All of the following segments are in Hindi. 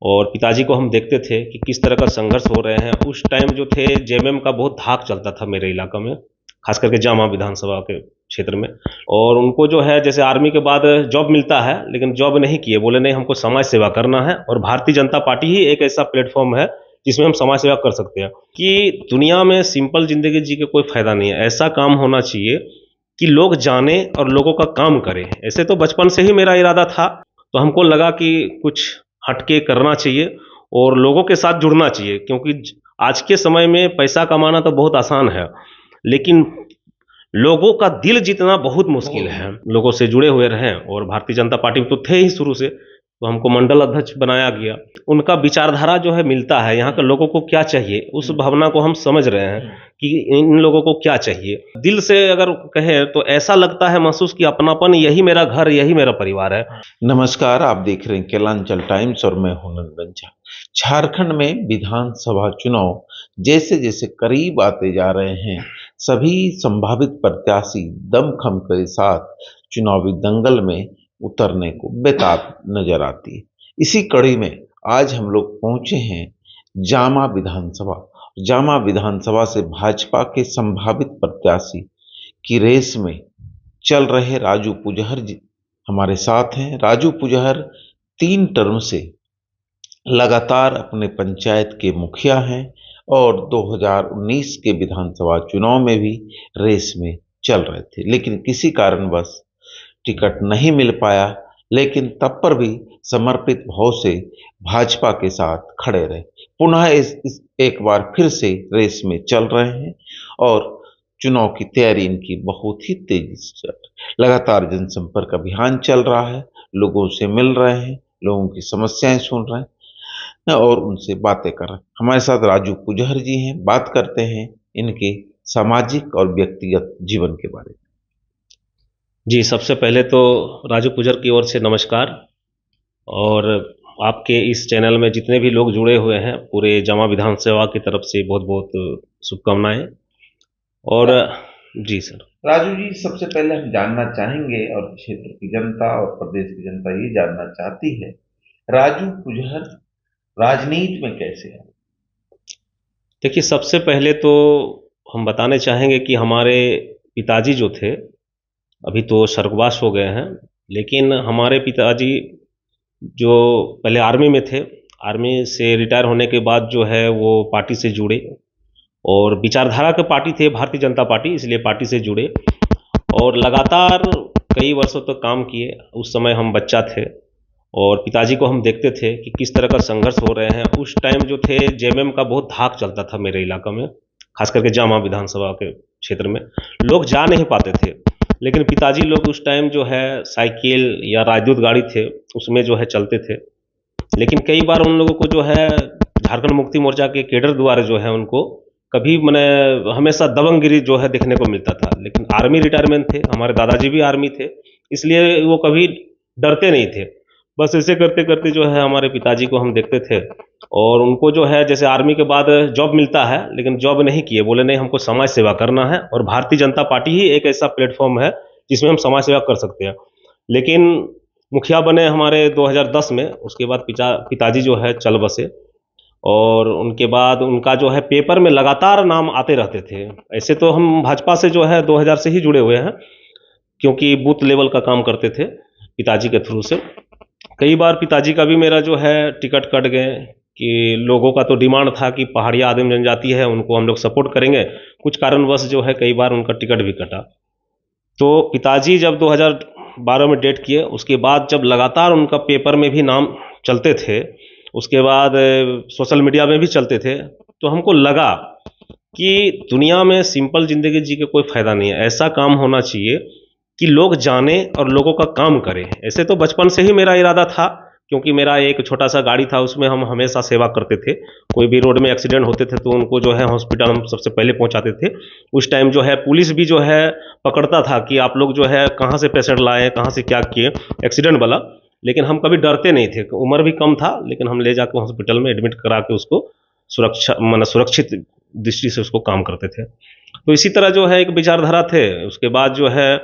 और पिताजी को हम देखते थे कि किस तरह का संघर्ष हो रहे हैं। उस टाइम जो थे जेएमएम का बहुत धाक चलता था मेरे इलाका में, खास करके जामा विधानसभा के क्षेत्र में। और उनको जो है जैसे आर्मी के बाद जॉब मिलता है, लेकिन जॉब नहीं किए, बोले नहीं हमको समाज सेवा करना है, और भारतीय जनता पार्टी ही एक ऐसा प्लेटफॉर्म है जिसमें हम समाज सेवा कर सकते हैं। कि दुनिया में सिंपल जिंदगी जी के कोई फायदा नहीं है, ऐसा काम होना चाहिए कि लोग जाने और लोगों का काम करें। ऐसे तो बचपन से ही मेरा इरादा था, तो हमको लगा कि कुछ हटके करना चाहिए और लोगों के साथ जुड़ना चाहिए, क्योंकि आज के समय में पैसा कमाना तो बहुत आसान है, लेकिन लोगों का दिल जीतना बहुत मुश्किल है। लोगों से जुड़े हुए रहें, और भारतीय जनता पार्टी में तो थे ही शुरू से, तो हमको मंडल अध्यक्ष बनाया गया। उनका विचारधारा जो है मिलता है, यहाँ के लोगों को क्या चाहिए उस भावना को हम समझ रहे हैं कि इन लोगों को क्या चाहिए। दिल से अगर कहें तो ऐसा लगता है महसूस कि अपनापन, यही मेरा घर, यही मेरा परिवार है। नमस्कार, आप देख रहे हैं केलांचल टाइम्स और मैं हूं नंदन झा। झारखंड में विधानसभा चुनाव जैसे जैसे करीब आते जा रहे हैं, सभी संभावित प्रत्याशी दमखम के साथ चुनावी दंगल में उतरने को बेताब नजर आती है। इसी कड़ी में आज हम लोग पहुंचे हैं जामा विधानसभा। जामा विधानसभा से भाजपा के संभावित प्रत्याशी की रेस में चल रहे राजू पुजहर जी हमारे साथ हैं। राजू पुजहर 3 टर्म से लगातार अपने पंचायत के मुखिया हैं और 2019 के विधानसभा चुनाव में भी रेस में चल रहे थे, लेकिन किसी कारणवश टिकट नहीं मिल पाया। लेकिन तब पर भी समर्पित भाव से भाजपा के साथ खड़े रहे। पुनः इस एक बार फिर से रेस में चल रहे हैं और चुनाव की तैयारी इनकी बहुत ही तेजी से चल रही है। लगातार जनसंपर्क अभियान चल रहा है, लोगों से मिल रहे हैं, लोगों की समस्याएं सुन रहे हैं और उनसे बातें कर रहे हैं। हमारे साथ राजू पुजहर जी हैं, बात करते हैं इनके सामाजिक और व्यक्तिगत जीवन के बारे में। जी, सबसे पहले तो राजू पुजर की ओर से नमस्कार, और आपके इस चैनल में जितने भी लोग जुड़े हुए हैं, पूरे जामा विधानसभा की तरफ से बहुत बहुत शुभकामनाएं। और जी सर। राजू जी, सबसे पहले हम जानना चाहेंगे और क्षेत्र की जनता और प्रदेश की जनता ये जानना चाहती है, राजू पुजहर राजनीति में कैसे है? देखिए, सबसे पहले तो हम बताने चाहेंगे कि हमारे पिताजी जो थे, अभी तो स्वर्गवास हो गए हैं, लेकिन हमारे पिताजी जो पहले आर्मी में थे, आर्मी से रिटायर होने के बाद जो है वो पार्टी से जुड़े, और विचारधारा के पार्टी थे भारतीय जनता पार्टी, इसलिए पार्टी से जुड़े और लगातार कई वर्षों तक काम किए। उस समय हम बच्चा थे और पिताजी को हम देखते थे कि किस तरह का संघर्ष हो रहे हैं। उस टाइम जो थे जेएमएम का बहुत धाक चलता था मेरे इलाका में, खास करके जामा विधानसभा के क्षेत्र में। लोग जा नहीं पाते थे, लेकिन पिताजी लोग उस टाइम जो है साइकिल या राजदूत गाड़ी थे उसमें जो है चलते थे। लेकिन कई बार उन लोगों को जो है झारखंड मुक्ति मोर्चा के केडर द्वारा जो है उनको कभी मैंने हमेशा दबंगगिरी जो है देखने को मिलता था। लेकिन आर्मी रिटायरमेंट थे, हमारे दादाजी भी आर्मी थे, इसलिए वो कभी डरते नहीं थे। बस ऐसे करते करते जो है हमारे पिताजी को हम देखते थे, और उनको जो है जैसे आर्मी के बाद जॉब मिलता है, लेकिन जॉब नहीं किए, बोले नहीं हमको समाज सेवा करना है, और भारतीय जनता पार्टी ही एक ऐसा प्लेटफॉर्म है जिसमें हम समाज सेवा कर सकते हैं। लेकिन मुखिया बने हमारे 2010 में, उसके बाद पिताजी जो है चल बसे, और उनके बाद उनका जो है पेपर में लगातार नाम आते रहते थे। ऐसे तो हम भाजपा से जो है 2000 से ही जुड़े हुए हैं, क्योंकि बूथ लेवल का काम करते थे पिताजी के थ्रू से। कई बार पिताजी का भी मेरा जो है टिकट कट गए, कि लोगों का तो डिमांड था कि पहाड़िया आदिम जनजाति है उनको हम लोग सपोर्ट करेंगे, कुछ कारणवश जो है कई बार उनका टिकट भी कटा। तो पिताजी जब 2012 में डेट किए, उसके बाद जब लगातार उनका पेपर में भी नाम चलते थे, उसके बाद सोशल मीडिया में भी चलते थे, तो हमको लगा कि दुनिया में सिंपल जिंदगी जी के कोई फायदा नहीं है, ऐसा काम होना चाहिए कि लोग जाने और लोगों का काम करें। ऐसे तो बचपन से ही मेरा इरादा था, क्योंकि मेरा एक छोटा सा गाड़ी था, उसमें हम हमेशा सेवा करते थे। कोई भी रोड में एक्सीडेंट होते थे तो उनको जो है हॉस्पिटल हम सबसे पहले पहुंचाते थे। उस टाइम जो है पुलिस भी जो है पकड़ता था कि आप लोग जो है कहाँ से पेशेंट लाए, कहाँ से क्या किए, एक्सीडेंट वाला। लेकिन हम कभी डरते नहीं थे, उम्र भी कम था, लेकिन हम ले जाकर हॉस्पिटल में एडमिट करा के उसको सुरक्षित दृष्टि से उसको काम करते थे। तो इसी तरह जो है एक विचारधारा थे। उसके बाद जो है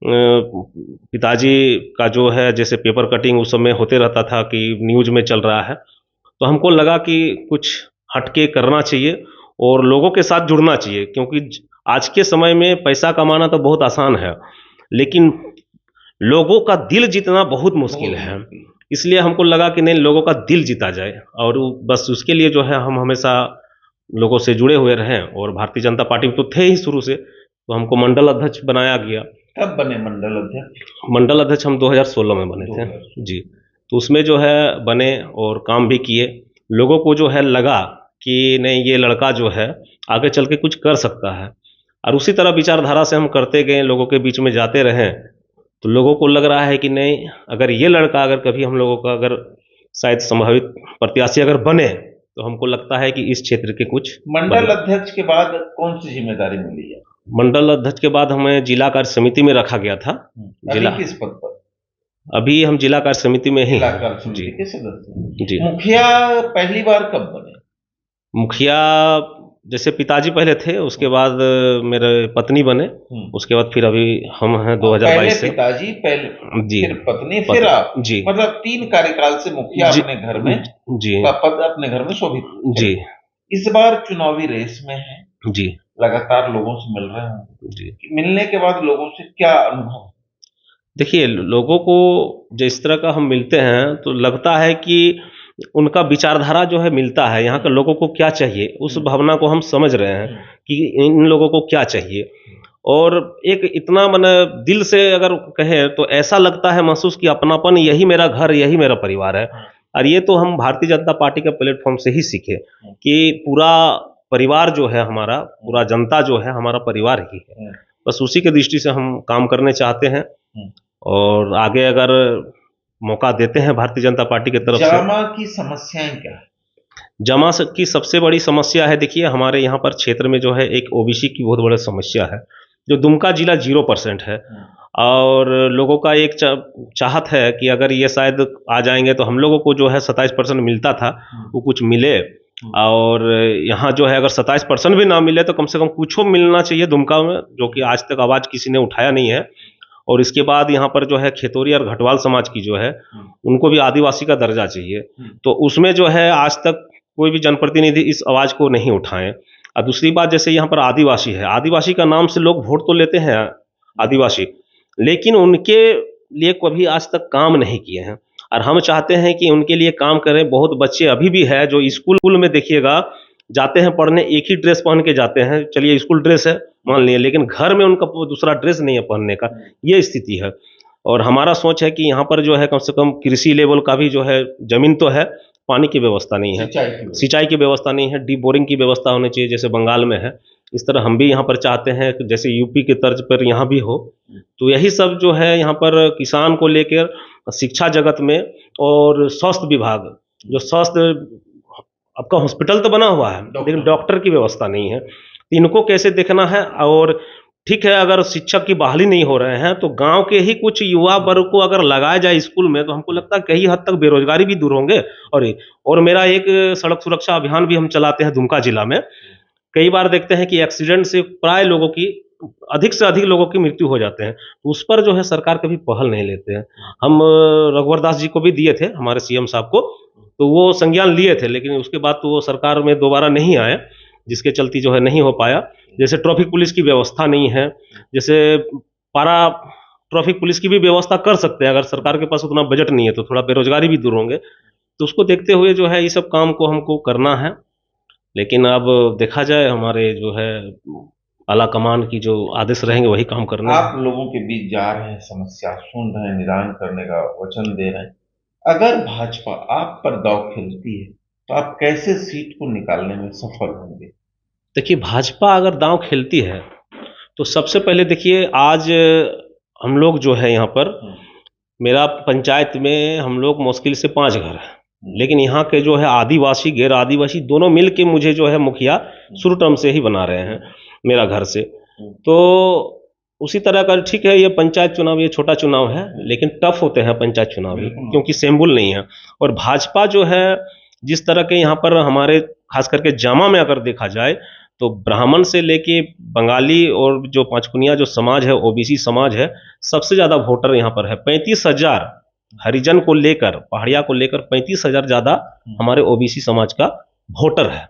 पिताजी का जो है जैसे पेपर कटिंग उस समय होते रहता था कि न्यूज में चल रहा है, तो हमको लगा कि कुछ हटके करना चाहिए और लोगों के साथ जुड़ना चाहिए, क्योंकि आज के समय में पैसा कमाना तो बहुत आसान है, लेकिन लोगों का दिल जीतना बहुत मुश्किल है। इसलिए हमको लगा कि नहीं, लोगों का दिल जीता जाए, और बस उसके लिए जो है हम हमेशा लोगों से जुड़े हुए रहें। और भारतीय जनता पार्टी में तो थे ही शुरू से, तो हमको मंडल अध्यक्ष बनाया गया। कब बने मंडल अध्यक्ष? मंडल अध्यक्ष हम 2016 में बने थे जी। तो उसमें जो है बने और काम भी किए। लोगों को जो है लगा कि नहीं, ये लड़का जो है आगे चल के कुछ कर सकता है, और उसी तरह विचारधारा से हम करते गए, लोगों के बीच में जाते रहें। तो लोगों को लग रहा है कि नहीं, अगर ये लड़का अगर कभी हम लोगों का अगर शायद संभावित प्रत्याशी अगर बने, तो हमको लगता है कि इस क्षेत्र के कुछ मंडल अध्यक्ष के बाद कौन सी जिम्मेदारी मिली है? मंडल अध्यक्ष के बाद हमें जिला कार्य समिति में रखा गया था। जिला किस पद पर? अभी हम जिला कार्य समिति में ही जिला हैं। कार्य समिति जी के सदस्य जी। मुखिया पहली बार कब बने? मुखिया जैसे पिताजी पहले थे, उसके बाद मेरे पत्नी बने, उसके बाद फिर अभी हम हैं 2022 से। पिताजी पहले, जी, फिर पत्नी, फिर आप। जी, मतलब 3 कार्यकाल से मुखिया जी, अपने घर में जी का पद अपने घर में शोभित जी इस बार चुनावी रेस में है, जी लगातार लोगों से मिल रहे हैं जी। मिलने के बाद लोगों से क्या अनुभव? देखिए, लोगों को जिस तरह का हम मिलते हैं तो लगता है कि उनका विचारधारा जो है मिलता है। यहाँ के लोगों को क्या चाहिए, उस भावना को हम समझ रहे हैं कि इन लोगों को क्या चाहिए। और एक इतना माने दिल से अगर कहें तो ऐसा लगता है महसूस कि अपनापन, यही मेरा घर, यही मेरा परिवार है। और ये तो हम भारतीय जनता पार्टी के प्लेटफॉर्म से ही सीखे कि पूरा परिवार जो है हमारा, पूरा जनता जो है हमारा परिवार ही है। बस उसी के दृष्टि से हम काम करने चाहते हैं, और आगे अगर मौका देते हैं भारतीय जनता पार्टी की तरफ से। जामा की समस्याएं क्या है? जमा की सबसे बड़ी समस्या है, देखिए हमारे यहाँ पर क्षेत्र में जो है एक ओबीसी की बहुत बड़ी समस्या है, जो दुमका जिला 0% है। और लोगों का एक चाहत है कि अगर ये शायद आ जाएंगे तो हम लोगों को जो है 27% मिलता था, वो कुछ मिले। और यहाँ जो है अगर 27% भी ना मिले तो कम से कम कुछ मिलना चाहिए दुमका में, जो कि आज तक आवाज़ किसी ने उठाया नहीं है। और इसके बाद यहाँ पर जो है खेतोरी और घटवाल समाज की जो है, उनको भी आदिवासी का दर्जा चाहिए। तो उसमें जो है आज तक कोई भी जनप्रतिनिधि इस आवाज़ को नहीं उठाएं। और दूसरी बात, जैसे यहाँ पर आदिवासी है, आदिवासी का नाम से लोग वोट तो लेते हैं आदिवासी, लेकिन उनके लिए कभी आज तक काम नहीं किए हैं। और हम चाहते हैं कि उनके लिए काम करें। बहुत बच्चे अभी भी है जो स्कूल में देखिएगा जाते हैं पढ़ने, एक ही ड्रेस पहन के जाते हैं। चलिए स्कूल ड्रेस है मान लिए, लेकिन घर में उनका दूसरा ड्रेस नहीं है पहनने का, ये स्थिति है। और हमारा सोच है कि यहाँ पर जो है कम से कम कृषि लेवल का भी जो है जमीन तो है, पानी की व्यवस्था नहीं है, सिंचाई की व्यवस्था नहीं है, डीप बोरिंग की व्यवस्था होनी चाहिए जैसे बंगाल में है। इस तरह हम भी यहाँ पर चाहते हैं कि जैसे यूपी के तर्ज पर यहाँ भी हो। तो यही सब जो है यहाँ पर किसान को लेकर, शिक्षा जगत में, और स्वास्थ्य विभाग, जो स्वास्थ्य आपका हॉस्पिटल तो बना हुआ है लेकिन डॉक्टर की व्यवस्था नहीं है। इनको कैसे देखना है। और ठीक है, अगर शिक्षक की बहाली नहीं हो रहे हैं तो गांव के ही कुछ युवा वर्ग को अगर लगाया जाए स्कूल में, तो हमको लगता है कई हद तक बेरोजगारी भी दूर होंगे। और मेरा एक सड़क सुरक्षा अभियान भी हम चलाते हैं दुमका जिला में। कई बार देखते हैं कि एक्सीडेंट से प्राय लोगों की, अधिक से अधिक लोगों की मृत्यु हो जाते हैं, तो उस पर जो है सरकार कभी पहल नहीं लेते हैं। हम रघुवर दास जी को भी दिए थे, हमारे सीएम साहब को, तो वो संज्ञान लिए थे, लेकिन उसके बाद तो वो सरकार में दोबारा नहीं आए, जिसके चलते जो है नहीं हो पाया। जैसे ट्रैफिक पुलिस की व्यवस्था नहीं है, जैसे पारा ट्रैफिक पुलिस की भी व्यवस्था कर सकते हैं, अगर सरकार के पास उतना बजट नहीं है तो थोड़ा बेरोजगारी भी दूर होंगे। तो उसको देखते हुए जो है ये सब काम को हमको करना है। लेकिन अब देखा जाए, हमारे जो है आला कमान की जो आदेश रहेंगे वही काम करना है। आप लोगों के बीच जा रहे हैं, समस्या सुन रहे हैं, निदान करने का वचन दे रहे हैं। अगर भाजपा आप पर दांव खेलती है तो आप कैसे सीट को निकालने में सफल होंगे? देखिए, भाजपा अगर दांव खेलती है तो सबसे पहले देखिए, आज हम लोग जो है यहाँ पर, मेरा पंचायत में हम लोग मुश्किल से 5 घर हैं, लेकिन यहाँ के जो है आदिवासी गैर आदिवासी दोनों मिल के मुझे जो है मुखिया शुरू टर्म से ही बना रहे हैं मेरा घर से। तो उसी तरह का ठीक है, ये पंचायत चुनाव, ये छोटा चुनाव है, लेकिन टफ होते हैं पंचायत चुनाव ही, क्योंकि सेम्बुल नहीं है। और भाजपा जो है जिस तरह के यहाँ पर हमारे खास करके जामा में अगर देखा जाए तो ब्राह्मण से लेके बंगाली और जो पांचकुनिया जो समाज है, ओबीसी समाज है, सबसे ज़्यादा वोटर यहाँ पर है। 35,000 हरिजन को लेकर, पहाड़िया को लेकर 35,000 ज़्यादा हमारे ओबीसी समाज का वोटर है।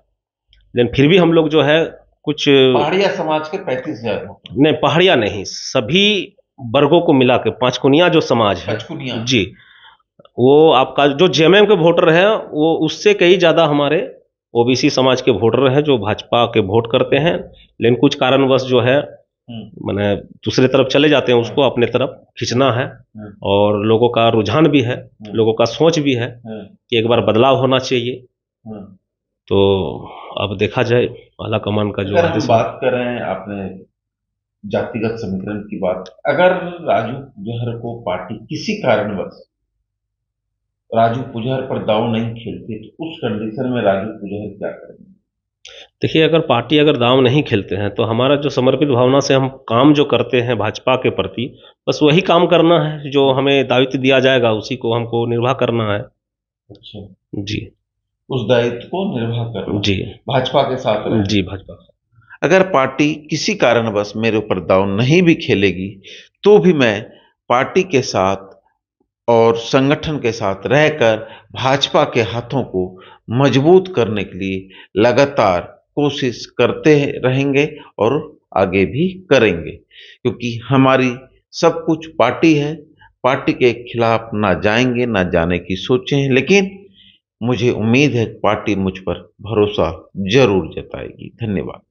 लेकिन फिर भी हम लोग जो है कुछ पहाड़िया समाज के 35,000 नहीं, पहाड़िया नहीं, सभी वर्गों को मिला के पांचकुनिया जो समाज है पचकुनिया जी, वो आपका जो जेएमएम के वोटर हैं वो उससे कई ज़्यादा हमारे ओबीसी समाज के वोटर हैं जो भाजपा के वोट करते हैं, लेकिन कुछ कारणवश जो है मैंने दूसरे तरफ चले जाते हैं, उसको अपने तरफ खींचना है। और लोगों का रुझान भी है, लोगों का सोच भी है कि एक बार बदलाव होना चाहिए। तो अब देखा जाए आला कमान का जो अगर हम आदेश। बात कर रहे हैं, आपने जातिगत समीकरण की बात, अगर राजू पुजहर को पार्टी किसी कारणवश राजू पुजहर पर दांव नहीं खेलते तो उस कंडीशन में राजू पुजहर क्या करेंगे? देखिए, अगर पार्टी अगर दांव नहीं खेलते हैं तो हमारा जो समर्पित भावना से हम काम जो करते हैं भाजपा के प्रति, बस वही काम करना है, जो हमें दायित्व दिया जाएगा उसी को हमको निर्वाह करना है। अच्छा, जी, उस दायित्व को निर्वाह करना जी, भाजपा के साथ रहना। जी, भाजपा। अगर पार्टी किसी कारणवश मेरे ऊपर दांव नहीं भी खेलेगी तो भी मैं पार्टी के साथ और संगठन के साथ रहकर भाजपा के हाथों को मजबूत करने के लिए लगातार कोशिश करते रहेंगे और आगे भी करेंगे, क्योंकि हमारी सब कुछ पार्टी है। पार्टी के खिलाफ ना जाएंगे, ना जाने की सोचे हैं, लेकिन मुझे उम्मीद है कि पार्टी मुझ पर भरोसा जरूर जताएगी। धन्यवाद।